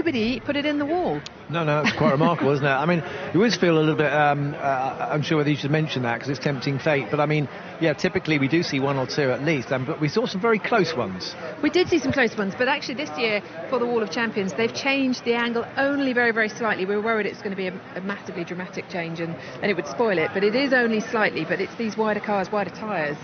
nobody put it in the wall. No, it's quite remarkable, isn't it? I mean, you always feel a little bit unsure whether you should mention that because it's tempting fate. But I mean, yeah, typically we do see one or two at least, but we saw some very close ones. We did see some close ones, but actually this year for the Wall of Champions, they've changed the angle only very, very slightly. We were worried it's going to be a massively dramatic change and it would spoil it, but it is only slightly. But it's these wider cars, wider tyres.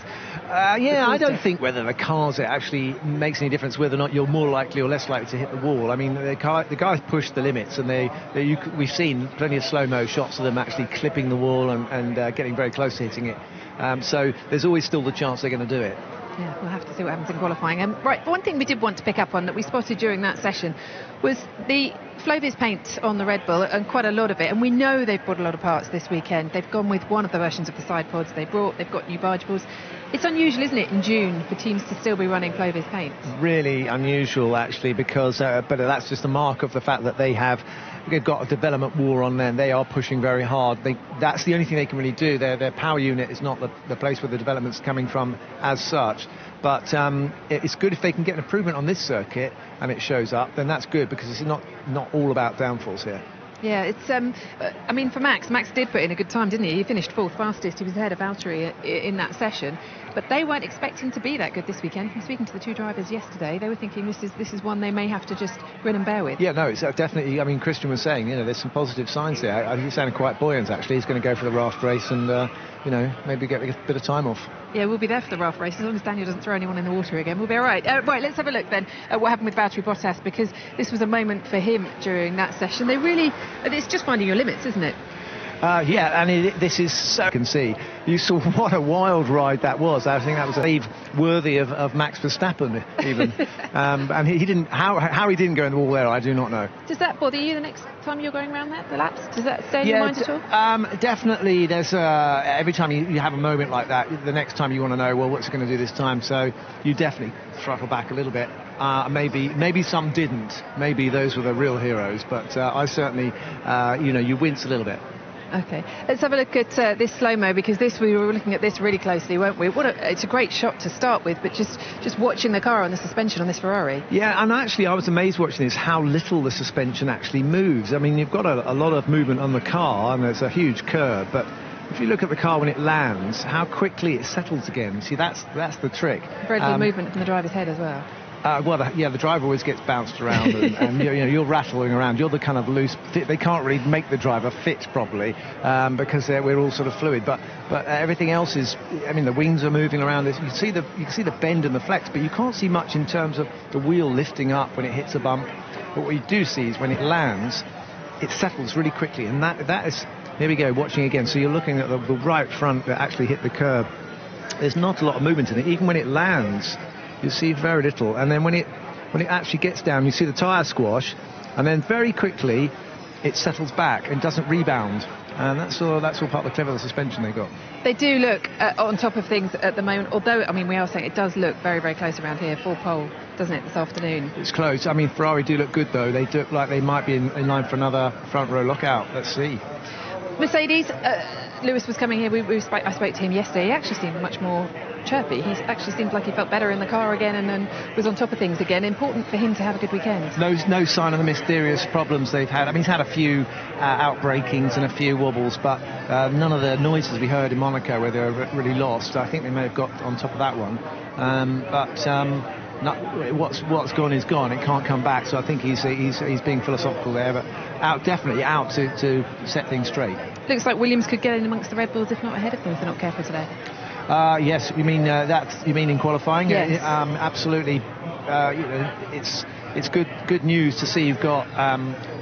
Yeah, I don't think whether the cars it actually makes any difference whether or not you're more likely or less likely to hit the wall. I mean, the guys push the limits, and we've seen plenty of slow-mo shots of them actually clipping the wall and getting very close to hitting it. So there's always still the chance they're going to do it. Yeah, we'll have to see what happens in qualifying. Right, one thing we did want to pick up on that we spotted during that session was the Flovis paint on the Red Bull, and quite a lot of it. And we know they've bought a lot of parts this weekend. They've gone with one of the versions of the side pods they've got new barge balls. It's unusual, isn't it, in June for teams to still be running Flovis paint? Really unusual, actually, because but that's just a mark of the fact that they've got a development war on them. They are pushing very hard. That's the only thing they can really do. Their power unit is not the place where the development's coming from as such. But it's good if they can get an improvement on this circuit and it shows up, then that's good, because it's not all about downfalls here. Yeah, it's. I mean, for Max did put in a good time, didn't he? He finished fourth fastest. He was ahead of Valtteri in that session, but they weren't expecting to be that good this weekend. From speaking to the two drivers yesterday, they were thinking this is one they may have to just grin and bear with. Yeah, no, it's definitely. I mean, Christian was saying, there's some positive signs there. He sounded quite buoyant, actually. He's going to go for the raft race and maybe get a bit of time off. Yeah, we'll be there for the raft race as long as Daniel doesn't throw anyone in the water again. We'll be all right. Right, let's have a look then at what happened with Valtteri Bottas, because this was a moment for him during that session. It's just finding your limits, isn't it? Yeah, and this is so you can see. You saw what a wild ride that was. I think that was a save worthy of Max Verstappen, even. And he didn't. How he didn't go in the wall there, I do not know. Does that bother you the next time you're going around the laps? Does that stay in your mind at all? Definitely. There's every time you have a moment like that, the next time you want to know, well, what's it going to do this time? So you definitely throttle back a little bit. Maybe some didn't. Maybe those were the real heroes. But I certainly, you wince a little bit. Okay, let's have a look at this slow-mo, because we were looking at this really closely, weren't we? It's a great shot to start with, but just watching the car on the suspension on this Ferrari. Yeah, and actually I was amazed watching this, how little the suspension actually moves. I mean, you've got a lot of movement on the car, and there's a huge curve, but if you look at the car when it lands, how quickly it settles again. See, that's the trick. Very good movement from the driver's head as well. The driver always gets bounced around, and you're rattling around. You're the kind of loose. They can't really make the driver fit properly because we're all sort of fluid. But everything else is. I mean, the wings are moving around. You can see the bend and the flex, but you can't see much in terms of the wheel lifting up when it hits a bump. But what you do see is when it lands, it settles really quickly, and that is. Here we go, watching again. So you're looking at the right front that actually hit the curb. There's not a lot of movement in it, even when it lands. You see very little, and then when it actually gets down, you see the tyre squash, and then very quickly it settles back and doesn't rebound, and that's all part of the clever suspension they got. They do look on top of things at the moment, although I mean we are saying it does look very, very close around here, full pole, doesn't it, this afternoon? It's close. I mean, Ferrari do look good though. They look like they might be in line for another front row lockout. Let's see. Mercedes, Lewis was coming here. I spoke to him yesterday. He actually seemed much more chirpy. He actually seemed like he felt better in the car again and then was on top of things again. Important for him to have a good weekend. No sign of the mysterious problems they've had. I mean, he's had a few outbreakings and a few wobbles, but none of the noises we heard in Monaco where they were really lost. I think they may have got on top of that one. What's gone is gone. It can't come back. So I think he's being philosophical there, but definitely out to set things straight. Looks like Williams could get in amongst the Red Bulls, if not ahead of them, if they're not careful today. Yes, you mean you mean in qualifying? Yes. Absolutely. It's good news to see you've got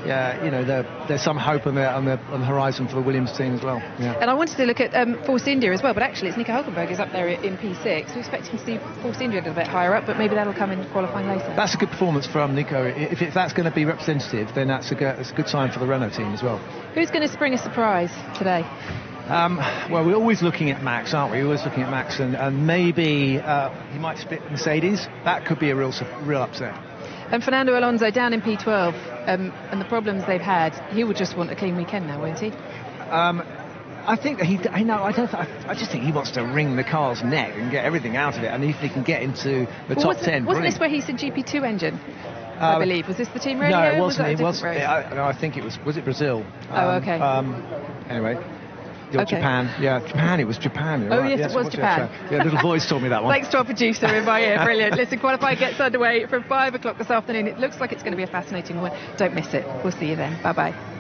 there's some hope on the horizon for the Williams team as well. Yeah. And I wanted to look at Force India as well, but actually it's Nico Hülkenberg is up there in P6. We're expecting to see Force India a little bit higher up, but maybe that'll come in qualifying later. That's a good performance from Nico. If that's going to be representative, then that's a good sign for the Renault team as well. Who's going to spring a surprise today? Well, we're always looking at Max, aren't we? We're always looking at Max, and maybe he might split Mercedes. That could be a real upset. And Fernando Alonso down in P12, and the problems they've had, he will just want a clean weekend now, won't he? I think that I just think he wants to wring the car's neck and get everything out of it, and if he can get into the top 10. Wasn't this where he's a GP2 engine? I believe. Was this the team radio? No, it Was wasn't. that a different race? No, I think it was. Was it Brazil? Okay. Anyway. Japan. Yeah, Japan. It was Japan. Oh, right. yes, it was Japan. Yeah, little voice told me that one. Thanks to our producer in my ear. Brilliant. Listen, qualifying gets underway from 5 o'clock this afternoon. It looks like it's going to be a fascinating one. Don't miss it. We'll see you then. Bye-bye.